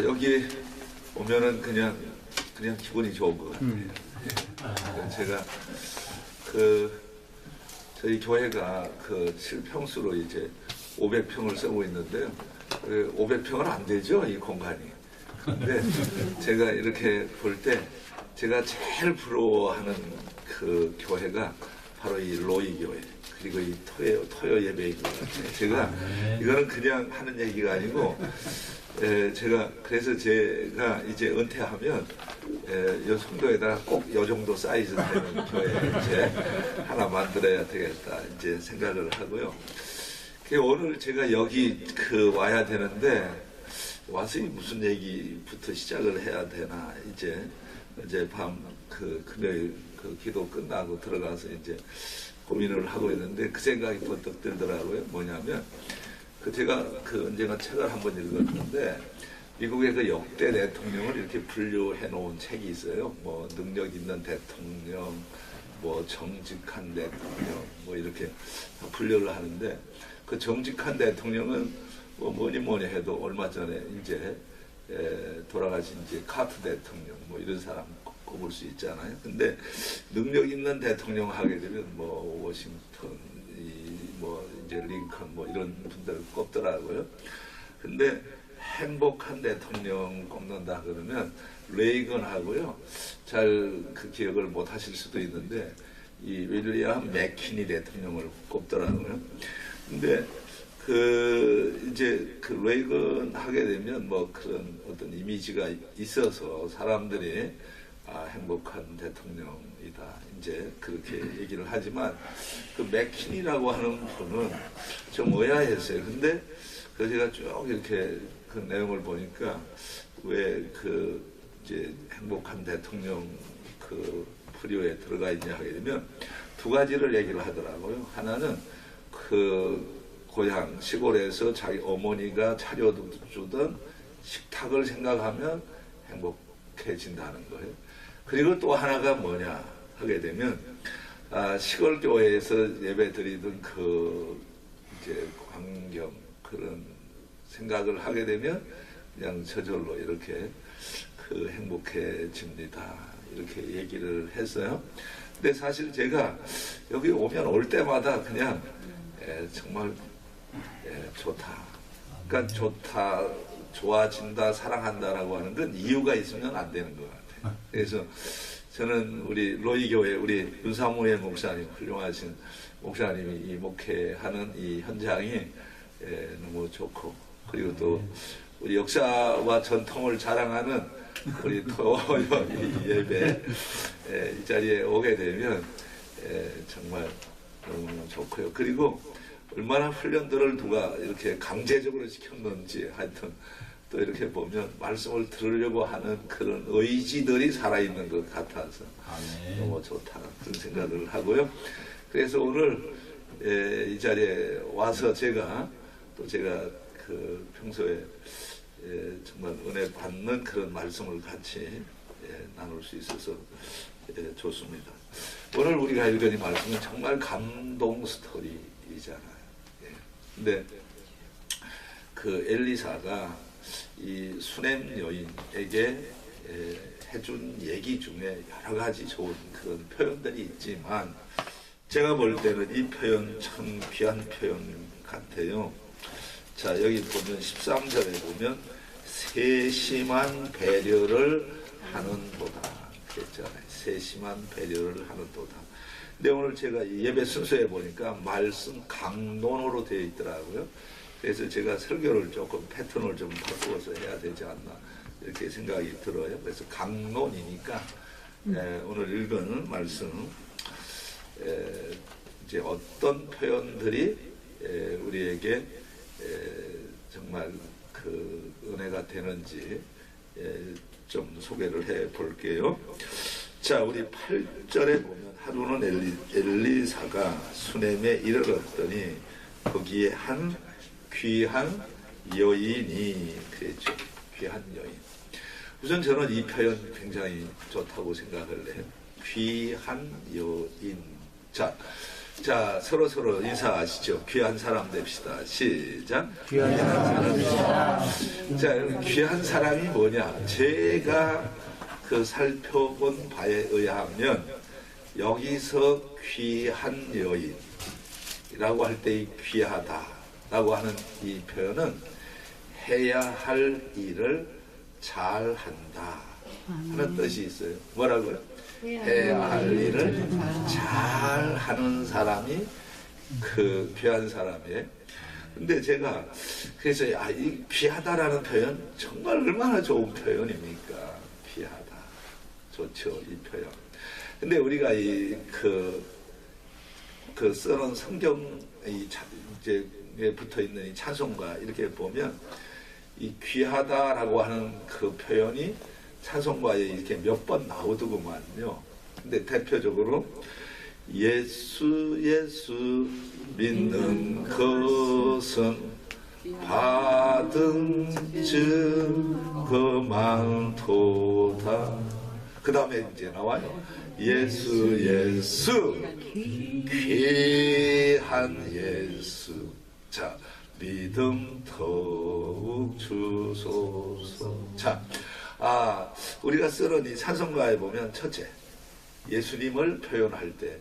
여기 오면은 그냥 기분이 좋은 것 같아요. 제가 저희 교회가 7평수로 이제 500평을 쓰고 있는데요. 500평은 안 되죠, 이 공간이. 근데 제가 이렇게 볼 때 제가 제일 부러워하는 그 교회가 바로 이 로이 교회, 그리고 이 토요 예배 교회. 제가 이거는 그냥 하는 얘기가 아니고, 그래서 제가 이제 은퇴하면 이 성도에다가 꼭 이 정도 사이즈 되는 교회 이제 하나 만들어야 되겠다 이제 생각을 하고요. 오늘 제가 여기 와야 되는데 와서 무슨 얘기부터 시작을 해야 되나, 이제 어제 밤 금요일 기도 끝나고 들어가서 이제 고민을 하고 있는데 그 생각이 번뜩 들더라고요. 뭐냐면 제가 언젠가 책을 한번 읽었는데 미국의 역대 대통령을 이렇게 분류해 놓은 책이 있어요. 뭐 능력 있는 대통령, 뭐 정직한 대통령, 뭐 이렇게 분류를 하는데 그 정직한 대통령은 뭐니 해도 얼마 전에 이제 돌아가신 이제 카트 대통령 뭐 이런 사람 꼽을 수 있잖아요. 근데 능력 있는 대통령 하게 되면 뭐 워싱턴, 뭐 이제 링컨 뭐 이런 분들 꼽더라고요. 근데 행복한 대통령 꼽는다 그러면 레이건하고요. 잘 기억을 못 하실 수도 있는데 이 윌리엄 맥키니 대통령을 꼽더라고요. 근데 이제 레이건 하게 되면 뭐 그런 어떤 이미지가 있어서 사람들이 행복한 대통령이다 이제 그렇게 얘기를 하지만 맥키니라고 하는 분은 좀 의아했어요. 근데 제가 쭉 이렇게 그 내용을 보니까 왜 이제 행복한 대통령 프리오에 들어가 있냐 하게 되면 두 가지를 얘기를 하더라고요. 하나는 고향 시골에서 자기 어머니가 차려주던 식탁을 생각하면 행복해진다는 거예요. 그리고 또 하나가 뭐냐 하게 되면 시골 교회에서 예배 드리던 이제 광경 그런 생각을 하게 되면 그냥 저절로 이렇게 행복해집니다. 이렇게 얘기를 했어요. 근데 사실 제가 여기 올 때마다 그냥 정말 좋다. 그러니까 좋다, 좋아진다, 사랑한다라고 하는 건 이유가 있으면 안 되는 것 같아요. 그래서 저는 우리 로이 교회 우리 윤사무엘 목사님, 훌륭하신 목사님이 이 목회하는 이 현장이 너무 좋고, 그리고 또 우리 역사와 전통을 자랑하는 우리 토요 예배 이 자리에 오게 되면 정말 너무 좋고요. 그리고 얼마나 훈련들을 누가 이렇게 강제적으로 시켰는지 하여튼 또 이렇게 보면 말씀을 들으려고 하는 그런 의지들이 살아있는 것 같아서 너무 좋다 그런 생각을 하고요. 그래서 오늘 이 자리에 와서 제가 평소에 정말 은혜 받는 그런 말씀을 같이 나눌 수 있어서 좋습니다. 오늘 우리가 읽은 이 말씀은 정말 감동 스토리이잖아요. 근데 엘리사가 이 수넴 여인에게 해준 얘기 중에 여러 가지 좋은 그런 표현들이 있지만 제가 볼 때는 이 표현 참 귀한 표현 같아요. 자, 여기 보면 13절에 보면 세심한 배려를 하는도다 그랬잖아요. 세심한 배려를 하는도다. 근데 오늘 제가 이 예배 순서에 보니까 말씀 강론으로 되어 있더라고요. 그래서 제가 설교를 조금 패턴을 좀 바꾸어서 해야 되지 않나 이렇게 생각이 들어요. 그래서 강론이니까 오늘 읽은 말씀 이제 어떤 표현들이 우리에게 정말 은혜가 되는지 좀 소개를 해 볼게요. 자, 우리 8절에 보면 하루는 엘리사가 수넴에 이르렀더니 거기에 한 귀한 여인이 그랬죠. 귀한 여인. 우선 저는 이 표현 굉장히 좋다고 생각을 해요. 귀한 여인. 자, 자, 서로 인사하시죠. 귀한 사람 됩시다. 시작. 귀한 사람 됩시다. 자, 귀한 사람이 뭐냐? 제가 그 살펴본 바에 의하면 여기서 귀한 여인이라고 할 때 이 귀하다라고 하는 이 표현은 해야 할 일을 잘한다 하는 뜻이 있어요. 뭐라고요? 해야 할 일을 잘하는 사람이 그 귀한 사람이에요. 근데 제가 그래서 이 귀하다라는 표현 정말 얼마나 좋은 표현입니까? 귀하다. 좋죠, 이 표현. 근데 우리가 그 써놓은 성경 이제 붙어 있는 이 찬송가 이렇게 보면 이 귀하다라고 하는 그 표현이 찬송가에 이렇게 몇 번 나오더구만요. 근데 대표적으로 예수 믿는 것은 받은 증거만도다. 그 다음에 이제 나와요. 예수 귀한 예수. 자, 믿음 더욱 주소서. 자, 우리가 쓰는 이 찬송가에 보면 첫째, 예수님을 표현할 때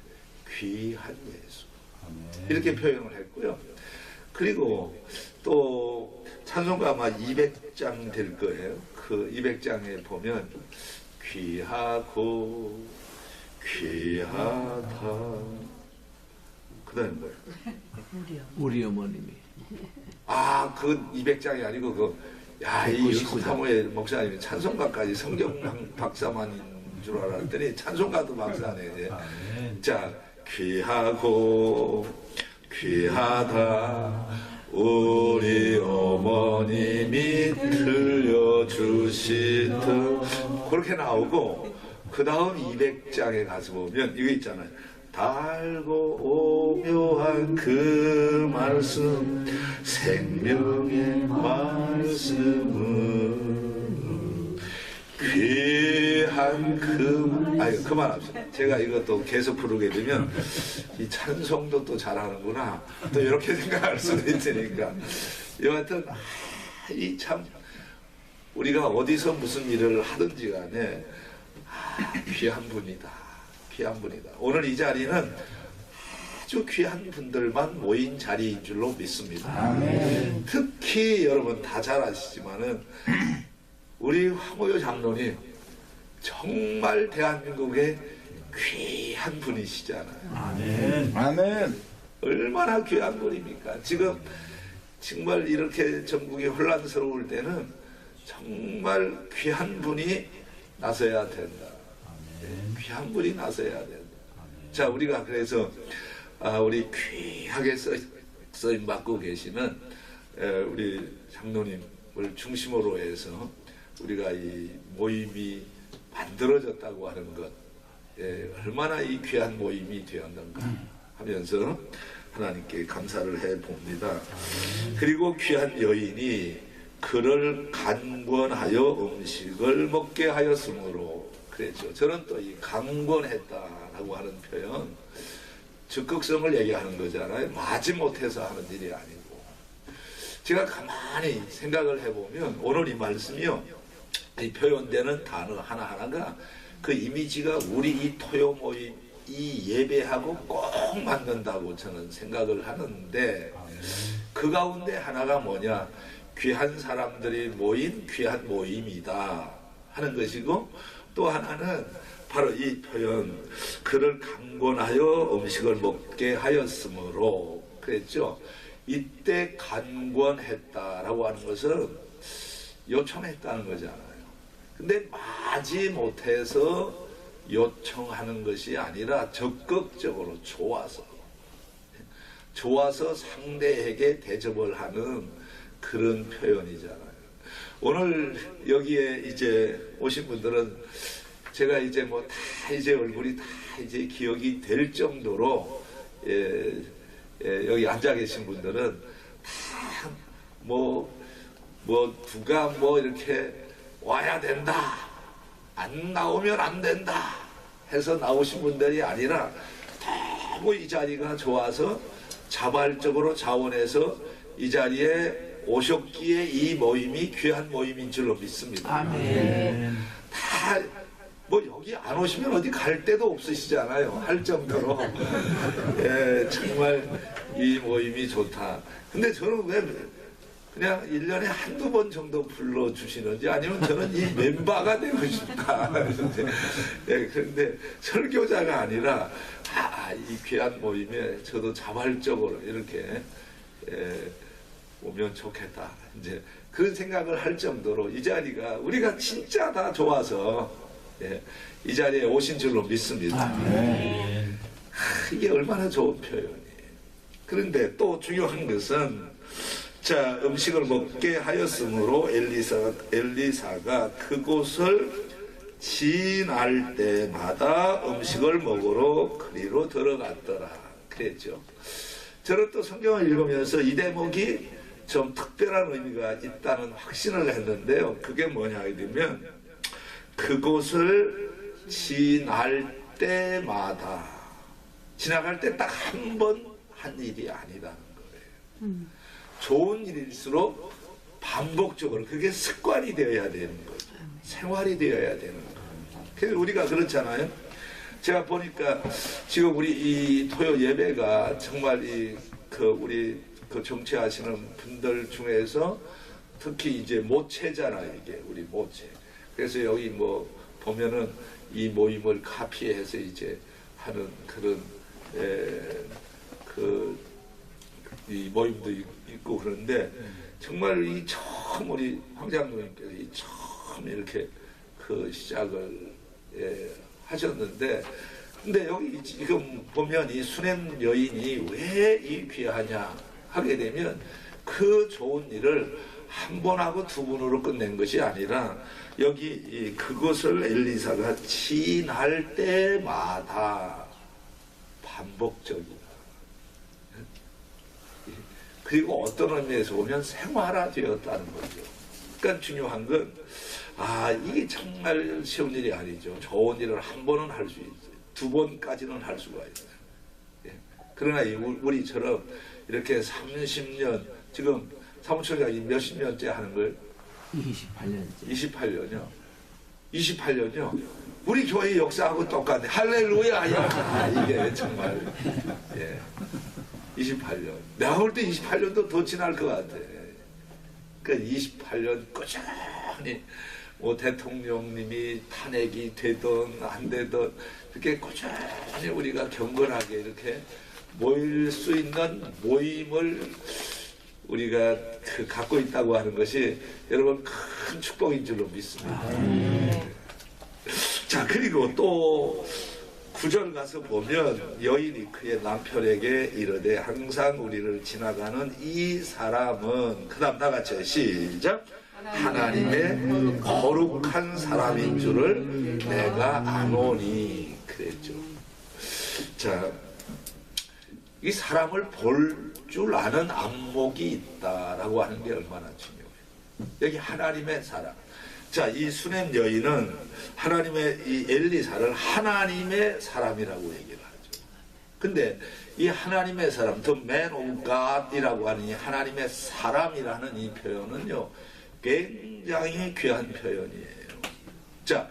귀한 예수 이렇게 표현을 했고요. 그리고 또 찬송가 아마 200장 될 거예요. 그 200장에 보면 귀하고 귀하다. 그 다음에 뭐예요? 우리 어머님이. 그 200장이 아니고 이 사모의 목사님이 찬송가까지 성경 박사만인 줄 알았더니 찬송가도 박사네. 이제. 자, 귀하고 귀하다 우리 어머님이 들려주시듯 그렇게 나오고, 그 다음 200장에 가서 보면 이거 있잖아요. 달고 오묘한 그 말씀, 생명의 말씀은 귀한 그만합시다. 제가 이것도 계속 부르게 되면 이 찬송도 또 잘하는구나 또 이렇게 생각할 수도 있으니까. 여하튼 이 참 우리가 어디서 무슨 일을 하든지 간에 귀한 분이다. 귀한 분이다. 오늘 이 자리는 아주 귀한 분들만 모인 자리인 줄로 믿습니다. 아멘. 특히 여러분 다 잘 아시지만은 우리 황호요 장로님 정말 대한민국의 귀한 분이시잖아요. 아멘. 아멘. 얼마나 귀한 분입니까? 지금 정말 이렇게 전국이 혼란스러울 때는 정말 귀한 분이 나서야 된다. 귀한 분이 나서야 된다. 자, 우리가 그래서 우리 귀하게 쓰임 받고 계시는 우리 장로님을 중심으로 해서 우리가 이 모임이 만들어졌다고 하는 것, 얼마나 이 귀한 모임이 되었는가 하면서 하나님께 감사를 해 봅니다. 그리고 귀한 여인이 그를 간권하여 음식을 먹게 하였으므로 그랬죠. 저는 또 이 강권했다라고 하는 표현, 적극성을 얘기하는 거잖아요. 마지못해서 하는 일이 아니고. 제가 가만히 생각을 해보면 오늘 이 말씀이요, 이 표현되는 단어 하나하나가 그 이미지가 우리 이 토요 모임, 이 예배하고 꼭 맞는다고 저는 생각을 하는데, 그 가운데 하나가 뭐냐, 귀한 사람들이 모인 귀한 모임이다 하는 것이고, 또 하나는 바로 이 표현, 그를 강권하여 음식을 먹게 하였으므로 그랬죠. 이때 간권했다라고 하는 것은 요청했다는 거잖아요. 근데 마지 못해서 요청하는 것이 아니라 적극적으로 좋아서 상대에게 대접을 하는 그런 표현이잖아요. 오늘 여기에 이제 오신 분들은 제가 이제 뭐 다 이제 얼굴이 다 이제 기억이 될 정도로 여기 앉아 계신 분들은 다 누가 이렇게 와야 된다, 안 나오면 안 된다 해서 나오신 분들이 아니라 너무 이 자리가 좋아서 자발적으로 자원해서 이 자리에 오셨기에 이 모임이 귀한 모임인 줄로 믿습니다. 아멘. 다 뭐 여기 안 오시면 어디 갈 데도 없으시잖아요. 할 정도로 예, 정말 이 모임이 좋다. 근데 저는 왜 그냥 1년에 한두 번 정도 불러주시는지 아니면 저는 이 멤버가 되고 싶다. 예, 그런데 설교자가 아니라 이 귀한 모임에 저도 자발적으로 이렇게 오면 좋겠다. 이제 그런 생각을 할 정도로 이 자리가 우리가 진짜 다 좋아서 이 자리에 오신 줄로 믿습니다. 이게 얼마나 좋은 표현이에요. 그런데 또 중요한 것은 자, 음식을 먹게 하였으므로 엘리사가 그곳을 지날 때마다 음식을 먹으러 그리로 들어갔더라 그랬죠. 저는 또 성경을 읽으면서 이 대목이 좀 특별한 의미가 있다는 확신을 했는데요. 그게 뭐냐 하면 그곳을 지날 때마다 지나갈 때 딱 한 번 한 일이 아니라는 거예요. 좋은 일일수록 반복적으로 그게 습관이 되어야 되는 거죠. 생활이 되어야 되는 거예요. 그래서 우리가 그렇잖아요. 제가 보니까 지금 우리 이 토요 예배가 정말 우리 정치하시는 분들 중에서 특히 이제 모체잖아요. 이게 우리 모체. 그래서 여기 뭐 보면은 이 모임을 카피해서 이제 하는 그런 이 모임도 있고 그런데 정말 이 처음 우리 황장로님께서 이 처음 이렇게 그 시작을 하셨는데 근데 여기 지금 보면 이 수냄 여인이 왜 이 귀하냐 하게 되면 그 좋은 일을 한 번하고 두 번으로 끝낸 것이 아니라 여기 그것을 엘리사가 지날 때마다 반복적이다. 그리고 어떤 의미에서 보면 생활화되었다는 거죠. 그러니까 중요한 건 이게 정말 쉬운 일이 아니죠. 좋은 일을 한 번은 할 수 있어요. 두 번까지는 할 수가 있어요. 그러나 우리처럼 이렇게 30년 지금 사무처장이 몇십 년째 하는 걸 28년째. 28년요. 우리 교회 역사하고 똑같네. 할렐루야. 이게 정말 28년. 내가 볼 때 28년도 더 지날 것 같아. 그러니까 28년 꾸준히 뭐 대통령님이 탄핵이 되든 안 되든 이렇게 꾸준히 우리가 경건하게 이렇게 모일 수 있는 모임을 우리가 갖고 있다고 하는 것이 여러분 큰 축복인 줄로 믿습니다. 자, 그리고 또 9절 가서 보면 여인이 그의 남편에게 이르되 항상 우리를 지나가는 이 사람은 그 다음 나같이 시작 하나님의 거룩한 사람인 줄을 내가 아노니 그랬죠. 자, 이 사람을 볼 줄 아는 안목이 있다라고 하는 게 얼마나 중요해요. 여기 하나님의 사람. 자, 이 수냄 여인은 하나님의 이 엘리사를 하나님의 사람이라고 얘기를 하죠. 근데 이 하나님의 사람, the man of God이라고 하는 이 하나님의 사람이라는 이 표현은요, 굉장히 귀한 표현이에요. 자,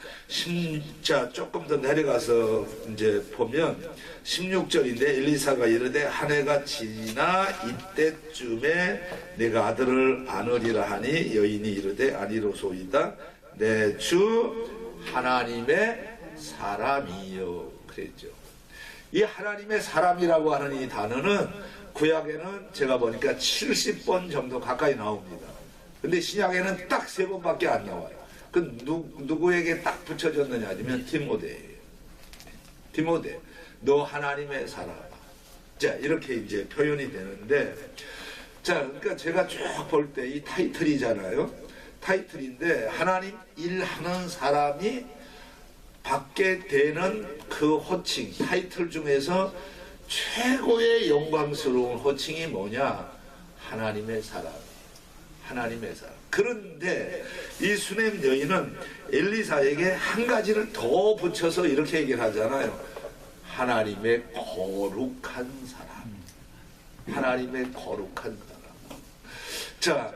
조금 더 내려가서 이제 보면 16절인데 엘리사가 이르되 한 해가 지나 이때쯤에 내가 아들을 안으리라 하니 여인이 이르되 아니로소이다 내 주 하나님의 사람이요 그랬죠. 이 하나님의 사람이라고 하는 이 단어는 구약에는 제가 보니까 70번 정도 가까이 나옵니다. 근데 신약에는 딱 3번밖에 안 나와요. 그 누구에게 딱 붙여졌느냐 하면 디모데예요. 디모데, 너 하나님의 사람. 자, 이렇게 이제 표현이 되는데, 자, 그러니까 제가 쭉 볼 때 이 타이틀이잖아요. 타이틀인데 하나님 일하는 사람이 받게 되는 그 호칭, 타이틀 중에서 최고의 영광스러운 호칭이 뭐냐? 하나님의 사람. 하나님의 사람. 그런데 이 수냄 여인은 엘리사에게 한 가지를 더 붙여서 이렇게 얘기를 하잖아요. 하나님의 거룩한 사람. 하나님의 거룩한 사람. 자,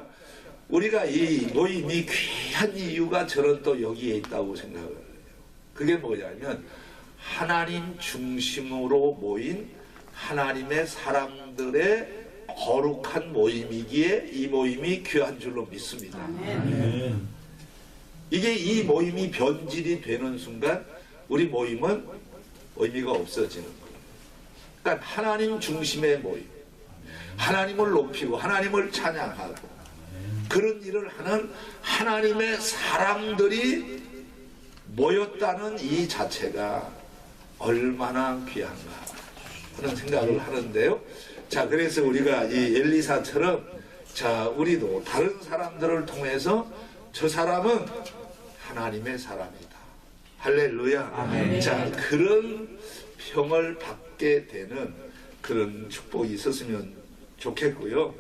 우리가 이 모임이 귀한 이유가 저는 또 여기에 있다고 생각을 해요. 그게 뭐냐면 하나님 중심으로 모인 하나님의 사람들의 거룩한 모임이기에 이 모임이 귀한 줄로 믿습니다. 이게 이 모임이 변질이 되는 순간 우리 모임은 의미가 없어지는 거예요. 그러니까 하나님 중심의 모임, 하나님을 높이고 하나님을 찬양하고 그런 일을 하는 하나님의 사람들이 모였다는 이 자체가 얼마나 귀한가 하는 생각을 하는데요. 자, 그래서 우리가 이 엘리사처럼 자, 우리도 다른 사람들을 통해서 저 사람은 하나님의 사람이다. 할렐루야. 아멘. 자, 그런 평을 받게 되는 그런 축복이 있었으면 좋겠고요.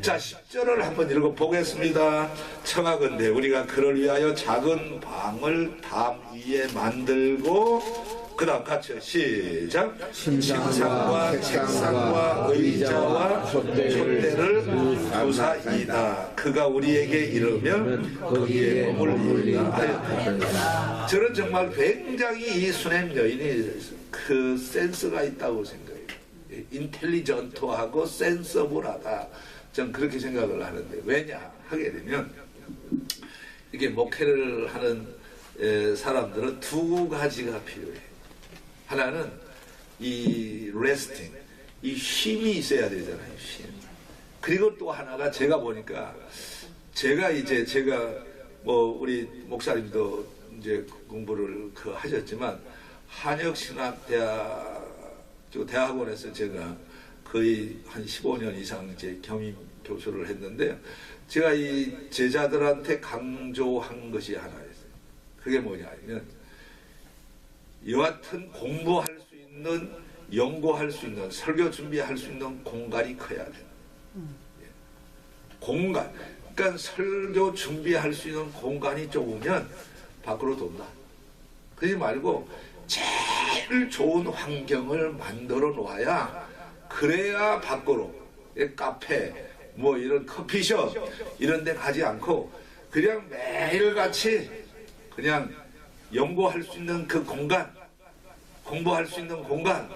자, 10절을 한번 읽어보겠습니다. 청하건대 우리가 그를 위하여 작은 방을 담 위에 만들고 그 다음 같이 시작. 침상과 책상과 의자와 촛대를 두사이다. 그가 우리에게 이르면 거기에 머물리라 하였다. 저는 정말 굉장히 이 수냄 여인이 그 센스가 있다고 생각해요. 인텔리전트하고 센서블하다. 저는 그렇게 생각을 하는데 왜냐 하게 되면 이게 목회를 하는 사람들은 두 가지가 필요해요. 하나는 이 레스팅, 이 쉼이 있어야 되잖아요. 쉼. 그리고 또 하나가 제가 보니까 제가 뭐 우리 목사님도 이제 공부를 하셨지만 한역신학대학원에서 제가 거의 한 15년 이상 이제 겸임 교수를 했는데 제가 이 제자들한테 강조한 것이 하나 있어요. 그게 뭐냐면 여하튼 공부할 수 있는, 연구할 수 있는, 설교 준비할 수 있는 공간이 커야 돼요. 공간. 그러니까 설교 준비할 수 있는 공간이 좁으면 밖으로 돈다. 그러지 말고 제일 좋은 환경을 만들어 놓아야 그래야 밖으로 카페, 뭐 이런 커피숍 이런 데 가지 않고 그냥 매일같이 그냥 연구할 수 있는 그 공간, 공부할 수 있는 공간,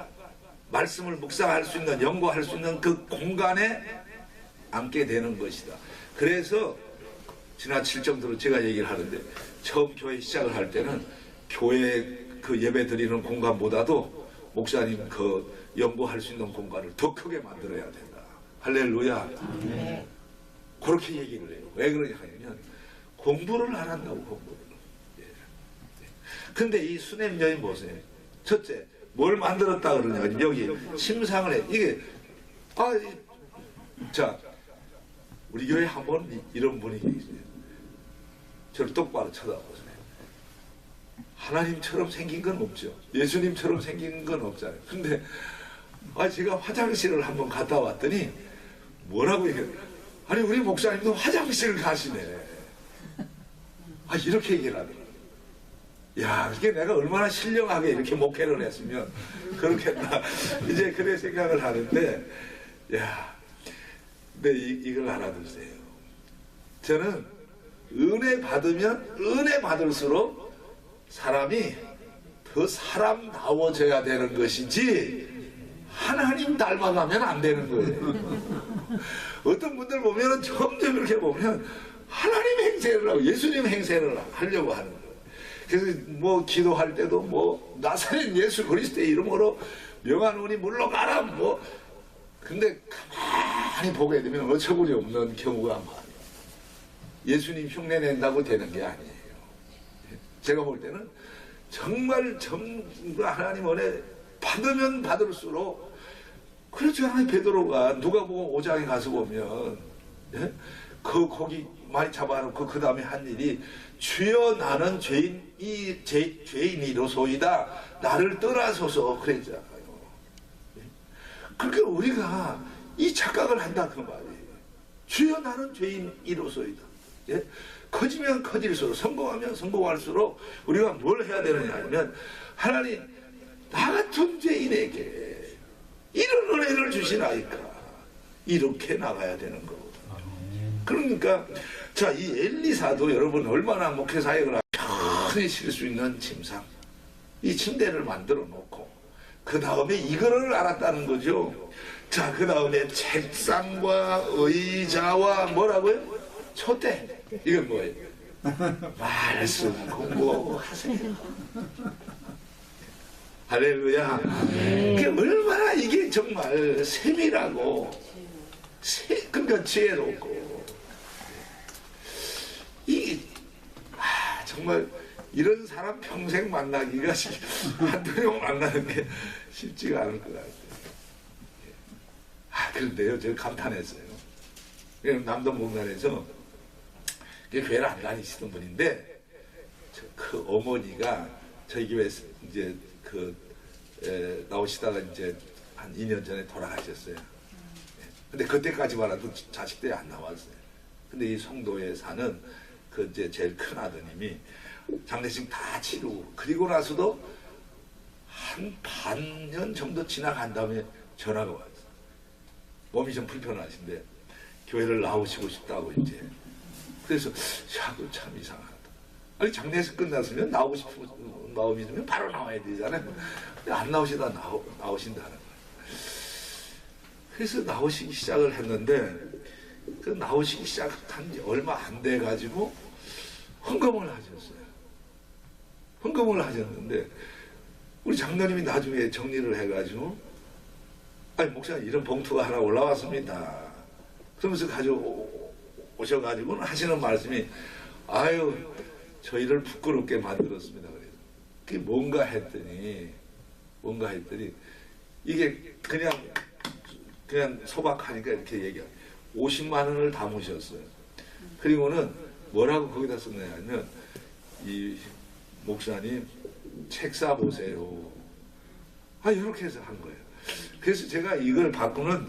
말씀을 묵상할 수 있는, 연구할 수 있는 그 공간에 앉게 되는 것이다. 그래서 지나칠 정도로 제가 얘기를 하는데 처음 교회 시작을 할 때는 교회 그 예배 드리는 공간보다도 목사님 그 연구할 수 있는 공간을 더 크게 만들어야 된다. 할렐루야. 그렇게 얘기를 해요. 왜 그러냐 하면 공부를 안 한다고 공부를. 근데 이 수냄 여인 보세요. 첫째, 뭘 만들었다 그러냐. 여기 침상을 해. 이게, 자, 우리 교회 한번 이런 분이 계세요. 저를 똑바로 쳐다보세요. 하나님처럼 생긴 건 없죠. 예수님처럼 생긴 건 없잖아요. 근데, 제가 화장실을 한번 갔다 왔더니, 뭐라고 얘기해요? 아니, 우리 목사님도 화장실을 가시네. 이렇게 얘기를 하더라고요. 야, 이게 내가 얼마나 신령하게 이렇게 목회를 했으면 그렇겠다. 이제 그래 생각을 하는데, 야, 근데 이걸 알아두세요. 저는 은혜 받으면 은혜 받을수록 사람이 더 사람다워져야 되는 것이지 하나님 닮아가면 안 되는 거예요. 어떤 분들 보면 점점 이렇게 보면 하나님 행세를 하고 예수님 행세를 하려고 하는 거예요. 그래서 뭐 기도할 때도 뭐 나사렛 예수 그리스도의 이름으로 명하노니 물러가라 뭐. 근데 가만히 보게 되면 어처구니 없는 경우가 많아요. 예수님 흉내 낸다고 되는 게 아니에요. 제가 볼 때는 정말 전부 하나님 은혜 받으면 받을수록 그렇지 않아요. 베드로가 누가복음 5장에 가서 보면 예? 그 고기 많이 잡아놓고 그 다음에 한 일이 주여 나는 죄인이로소이다 나를 떠나소서 그랬잖아요. 그러니까 우리가 이 착각을 한다 그 말이에요. 주여 나는 죄인이로소이다. 예? 커지면 커질수록 성공하면 성공할수록 우리가 뭘 해야 되느냐 하면 하나님 나 같은 죄인에게 이런 은혜를 주시나이까. 이렇게 나가야 되는 거거든. 그러니까 자, 이 엘리사도 여러분 얼마나 목회 사역을 편히 쉴 수 있는 침상, 이 침대를 만들어 놓고 그 다음에 이거를 알았다는 거죠. 자, 그 다음에 책상과 의자와 뭐라고요? 촛대. 이건 뭐예요? 말씀 공부하고 하세요. 할렐루야. 얼마나 이게 정말 세밀하고 그러니까 지혜롭고 이 정말 이런 사람 평생 만나기가 한두 명 만나는 게 쉽지가 않을 것 같아요. 그런데요, 제가 감탄했어요. 남동공단에서 교회를 안 다니시던 분인데 그 어머니가 저희 교회에서 이제 나오시다가 이제 한 2년 전에 돌아가셨어요. 근데 그때까지만 해도 자식들이 안 나왔어요. 근데 이 송도에 사는 그 이제 제일 큰 아드님이 장례식 다 치르고 그리고 나서도 한 반년 정도 지나간 다음에 전화가 왔어요. 몸이 좀 불편하신데 교회를 나오시고 싶다고 이제. 그래서 야, 그거 참 이상하다. 아니 장례식 끝났으면 나오고 싶은 마음이 있으면 바로 나와야 되잖아요. 근데 안 나오시다 나오신다는 거예요. 그래서 나오시기 시작을 했는데 그 나오시기 시작한 지 얼마 안 돼 가지고 헌금을 하셨어요. 헌금을 하셨는데 우리 장로님이 나중에 정리를 해가지고 아니 목사님 이런 봉투가 하나 올라왔습니다. 그러면서 가져오셔가지고는 하시는 말씀이 아유 저희를 부끄럽게 만들었습니다. 그래서 그게 뭔가 했더니 이게 그냥 소박하니까 이렇게 얘기해요. 50만 원을 담으셨어요. 그리고는 뭐라고 거기다 썼냐면 이 목사님 책 사보세요. 이렇게 해서 한 거예요. 그래서 제가 이걸 바꾸는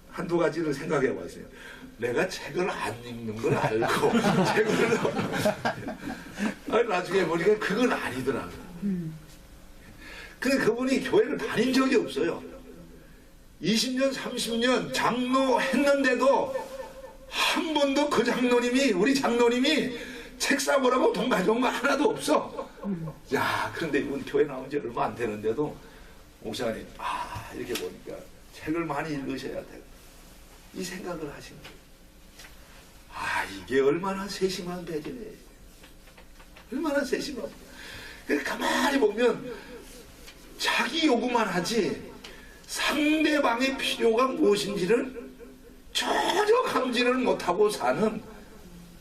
한두 가지를 생각해 봤어요. 내가 책을 안 읽는 걸 알고 책을 나중에 보니까 그건 아니더라고요. 근데 그분이 교회를 다닌 적이 없어요. 20년 30년 장로 했는데도 한 번도 그 장로님이 우리 장로님이 책 사보라고 돈 가져온 거 하나도 없어. 야, 그런데 이분 교회 나온 지 얼마 안 되는데도 목사님 이렇게 보니까 책을 많이 읽으셔야 돼. 이 생각을 하신 거예요. 이게 얼마나 세심한 배려예요. 얼마나 세심한. 가만히 보면 자기 요구만 하지 상대방의 필요가 무엇인지를 전혀 감지를 못하고 사는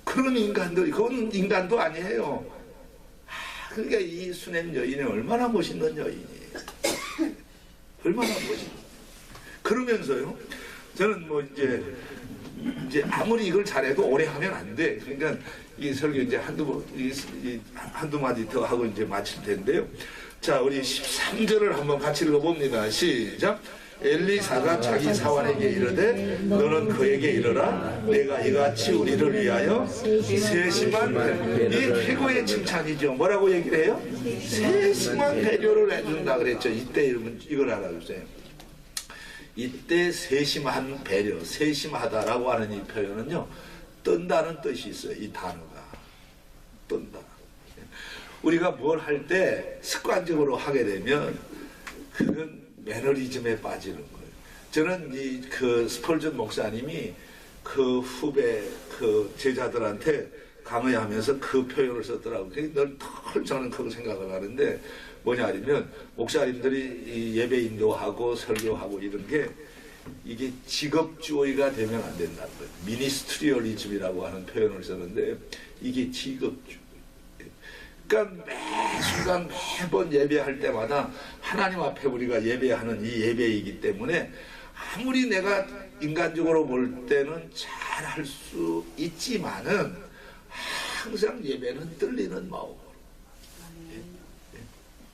그런 인간들, 그건 인간도 아니에요. 그러니까 이 수냄 여인이 얼마나 멋있는 여인이에요. 얼마나 멋있는. 그러면서요, 저는 뭐 이제 아무리 이걸 잘해도 오래 하면 안 돼. 그러니까 이 설교 이제 한두 마디 더 하고 이제 마칠 텐데요. 자, 우리 13절을 한번 같이 읽어봅니다. 시작. 엘리사가 자기 사환에게 이르되 너는 그에게 이르라 내가 이같이 우리를 위하여 세심한 이 최고의 칭찬이죠. 뭐라고 얘기를 해요? 세심한 배려를 해준다 그랬죠. 이때 이걸 알아주세요. 이때 세심한 배려, 세심하다라고 하는 이 표현은요, 뜬다는 뜻이 있어요. 이 단어가 뜬다. 우리가 뭘 할 때 습관적으로 하게 되면 그건 매너리즘에 빠지는 거예요. 저는 그 스펄전 목사님이 그 후배 그 제자들한테 강의하면서 그 표현을 썼더라고요. 늘 저는 그걸 생각을 하는데 뭐냐 하면 목사님들이 이 예배 인도하고 설교하고 이런 게 이게 직업주의가 되면 안 된다는 거예요. 미니스트리얼리즘이라고 하는 표현을 썼는데 이게 직업주의. 그러니까 매 순간 매번 예배할 때마다 하나님 앞에 우리가 예배하는 이 예배이기 때문에 아무리 내가 인간적으로 볼 때는 잘할 수 있지만은 항상 예배는 떨리는 마음으로.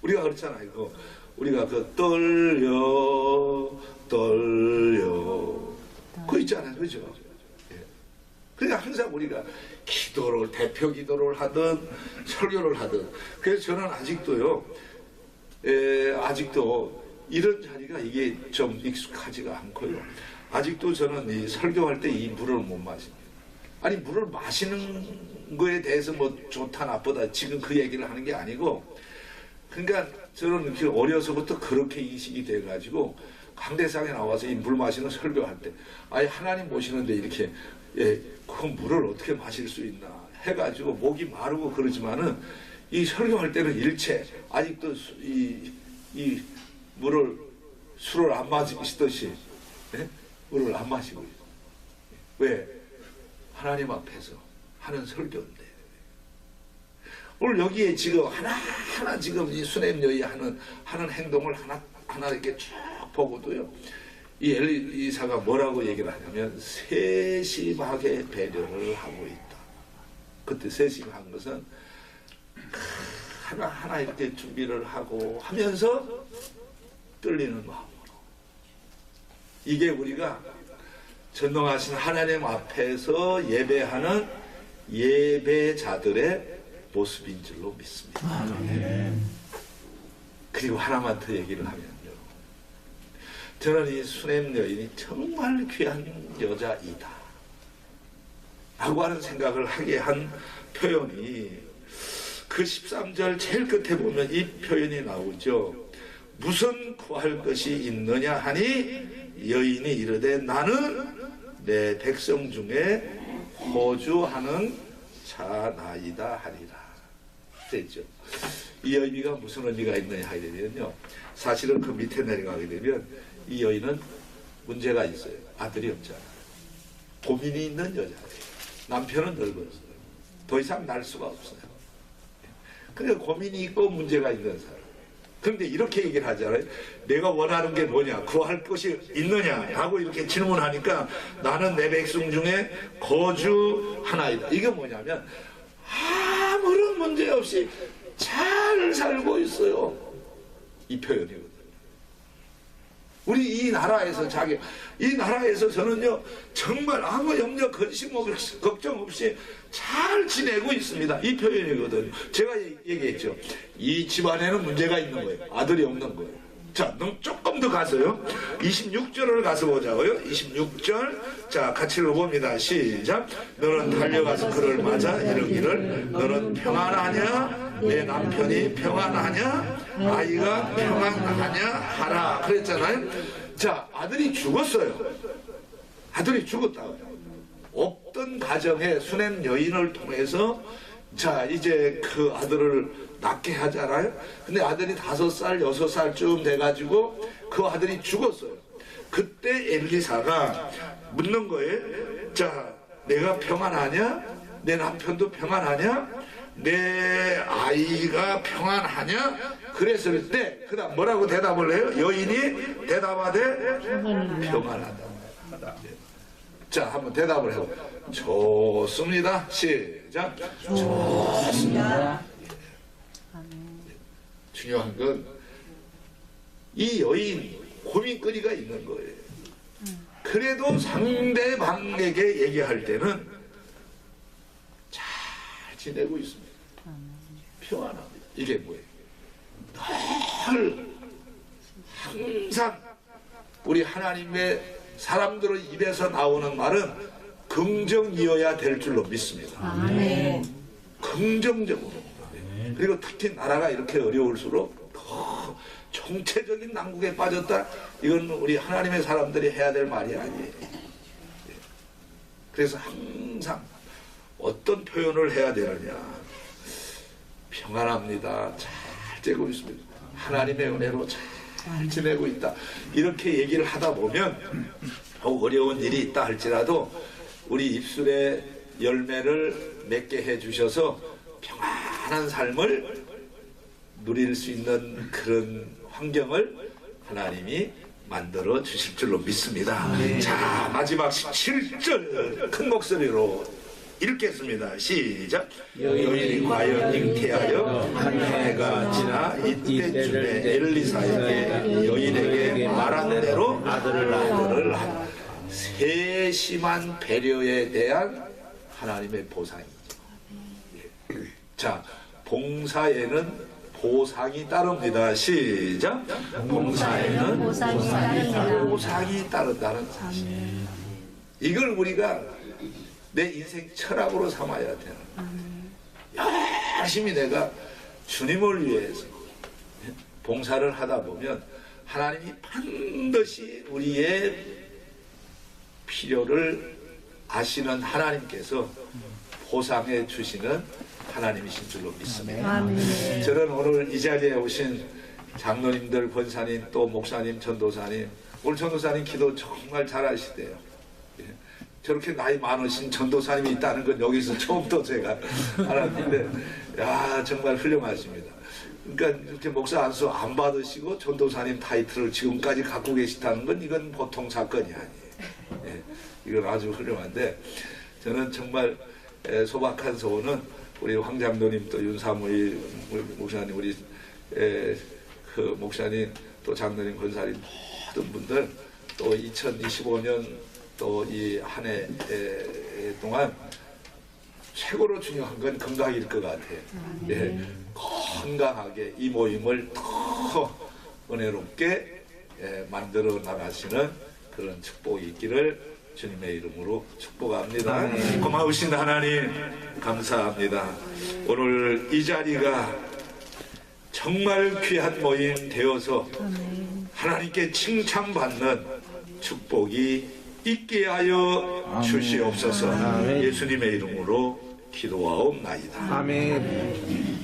우리가 그렇잖아요. 우리가 떨려 그거 있잖아요. 그죠? 그러니까 항상 우리가 기도를 대표 기도를 하든 설교를 하든 그래서 저는 아직도요 아직도 이런 자리가 이게 좀 익숙하지가 않고요. 아직도 저는 이 설교할 때 이 물을 못 마십니다. 아니 물을 마시는 거에 대해서 뭐 좋다 나쁘다 지금 그 얘기를 하는 게 아니고, 그러니까 저는 이렇게 어려서부터 그렇게 인식이 돼가지고 강대상에 나와서 이 물 마시는 설교할 때 아예 하나님 모시는데 이렇게 그 물을 어떻게 마실 수 있나 해가지고 목이 마르고 그러지만은 이 설교할 때는 일체 아직도 이 물을 술을 안 마시듯이 물을 안 마시고 있어요. 왜? 하나님 앞에서 하는 설교인데. 오늘 여기에 지금 하나하나 지금 이 수냄여이 하는 행동을 하나 이렇게 쭉 보고도요. 이 엘리사가 뭐라고 얘기를 하냐면 세심하게 배려를 하고 있다. 그때 세심한 것은 하나하나 이렇게 준비를 하고 하면서 떨리는 마음으로. 이게 우리가 전능하신 하나님 앞에서 예배하는 예배자들의 모습인 줄로 믿습니다. 그리고 하나만 더 얘기를 하면요. 저는 이 수냄 여인이 정말 귀한 여자이다 라고 하는 생각을 하게 한 표현이 그 13절 제일 끝에 보면 이 표현이 나오죠. 무슨 구할 것이 있느냐 하니 여인이 이르되 나는 내 백성 중에 호주하는 자나이다 하리라. 됐죠. 이 여인이가 무슨 의미가 있느냐 하게 되면요. 사실은 그 밑에 내려가게 되면 이 여인은 문제가 있어요. 아들이 없잖아요. 고민이 있는 여자예요. 남편은 늙었어요. 더 이상 날 수가 없어요. 그러니까 고민이 있고 문제가 있는 사람. 그런데 이렇게 얘기를 하잖아요. 내가 원하는 게 뭐냐, 구할 것이 있느냐 하고 이렇게 질문하니까 나는 내 백성 중에 거주하나이다. 이게 뭐냐면 아무런 문제 없이 잘 살고 있어요. 이 표현이거든요. 우리 이 나라에서 이 나라에서 저는요 정말 아무 염려 근심 걱정 없이 잘 지내고 있습니다. 이 표현이거든요. 제가 얘기했죠. 이 집안에는 문제가 있는 거예요. 아들이 없는 거예요. 자, 조금 더 가서요. 26절을 가서 보자고요. 26절. 자, 같이 읽어봅니다. 시작. 너는 달려가서 그를 맞아 이르기를 너는 평안하냐? 내 남편이 평안하냐? 아이가 평안하냐? 하라. 그랬잖아요. 자, 아들이 죽었어요. 아들이 죽었다고요. 없던 가정에 수냄 여인을 통해서 자, 이제 그 아들을 낳게 하잖아요. 근데 아들이 5살, 6살쯤 돼가지고 그 아들이 죽었어요. 그때 엘리사가 묻는 거예요. 자, 내가 평안하냐? 내 남편도 평안하냐? 내 아이가 평안하냐? 그랬을 때 그 다음 뭐라고 대답을 해요? 여인이 대답하되 평안하다. 자, 한번 대답을 해요. 좋습니다. 시작. 좋습니다. 중요한 건 이 여인 고민거리가 있는 거예요. 그래도 상대방에게 얘기할 때는 잘 지내고 있습니다. 평안합니다. 이게 뭐예요? 늘 항상 우리 하나님의 사람들의 입에서 나오는 말은 긍정이어야 될 줄로 믿습니다. 아멘. 긍정적으로. 그리고 특히 나라가 이렇게 어려울수록 더 총체적인 난국에 빠졌다. 이건 우리 하나님의 사람들이 해야 될 말이 아니에요. 그래서 항상 어떤 표현을 해야 되느냐. 평안합니다. 잘 지내고 있습니다. 하나님의 은혜로 잘 지내고 있다. 이렇게 얘기를 하다 보면 어려운 일이 있다 할지라도 우리 입술에 열매를 맺게 해주셔서 평안한 삶을 누릴 수 있는 그런 환경을 하나님이 만들어 주실 줄로 믿습니다. 자, 마지막 17절 큰 목소리로 읽겠습니다. 시작. 여인이 과연 잉태하여 한 해가 지나 이때쯤에 엘리사에게 여인에게 말한 대로 아들을 낳아. 세심한 배려에 대한 하나님의 보상이죠. 자, 봉사에는 보상이 따릅니다. 시작. 봉사에는 보상이 따른다는 사실. 이걸 우리가 내 인생 철학으로 삼아야 되는. 열심히 내가 주님을 위해서 봉사를 하다 보면 하나님이 반드시 우리의 필요를 아시는 하나님께서 보상해 주시는 하나님이신 줄로 믿습니다. 저는 오늘 이 자리에 오신 장로님들, 권사님, 또 목사님, 전도사님, 오늘 전도사님 기도 정말 잘하시대요. 저렇게 나이 많으신 전도사님이 있다는 건 여기서 처음부터 제가 알았는데, 야, 정말 훌륭하십니다. 그러니까 이렇게 목사 안수 안 받으시고 전도사님 타이틀을 지금까지 갖고 계시다는 건 이건 보통 사건이 아니에요. 예, 이건 아주 훌륭한데, 저는 정말 소박한 소원은 우리 황장로님 또 윤사무일 목사님, 우리 그 목사님 또 장로님, 권사님 모든 분들 또 2025년 또 이 한 해 동안 최고로 중요한 건 건강일 것 같아요. 예, 건강하게 이 모임을 더 은혜롭게 만들어 나가시는 그런 축복이 있기를 주님의 이름으로 축복합니다. 고마우신 하나님 감사합니다. 오늘 이 자리가 정말 귀한 모임 되어서 하나님께 칭찬받는 축복이 있게 하여 주시옵소서. 예수님의 이름으로 기도하옵나이다. 아멘.